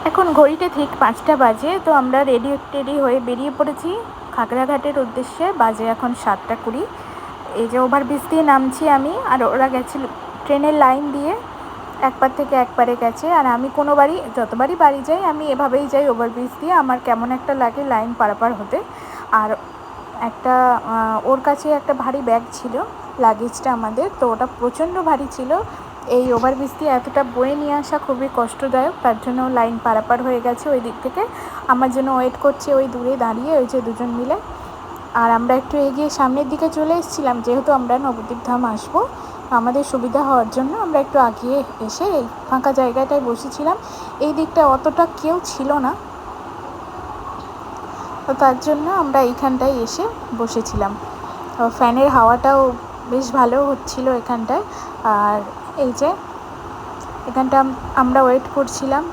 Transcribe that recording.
এখন ঘড়িতে ঠিক 5টা বাজে। তো আমরা রেডি হয়ে বেরিয়ে পড়েছি খাগড়াঘাটের উদ্দেশ্যে। বাজে এখন 7টা 20। এই যে ওভারব্রিজ দিয়ে নামছি আমি, আর ওরা গেছিল ট্রেনের লাইন দিয়ে একবার থেকে একবারে গেছে। আর আমি যতবারই বাড়ি যাই আমি এভাবেই যাই ওভারব্রিজ দিয়ে। আমার কেমন একটা লাগে লাইন পারাপার হতে। আর ওর কাছে একটা ভারী ব্যাগ ছিল, লাগেজটা আমাদের, তো ওটা প্রচণ্ড ভারী ছিল। এই ওভারব্রিজ দিয়ে এতটা বয়ে নিয়ে আসা খুবই কষ্টদায়ক, তার জন্য লাইন পারাপার হয়ে গেছে ওই দিক থেকে। আমার জন্য ওয়েট করছে ওই দূরে দাঁড়িয়ে, ওই যে দুজন মিলে। আর আমরা একটু এগিয়ে সামনের দিকে চলে এসেছিলাম, যেহেতু আমরা নবদ্বীপ ধাম আসবো, আমাদের সুবিধা হওয়ার জন্য আমরা একটু আগিয়ে এসে এই ফাঁকা জায়গাটায় বসেছিলাম। এই দিকটা অতটা কেউ ছিল না, তো তার জন্য আমরা এইখানটায় এসে বসেছিলাম। ফ্যানের হাওয়াটাও বেশ ভালো হচ্ছিল এখানটায়। আর এই যে এখানটা আমরা ওয়েট করছিলাম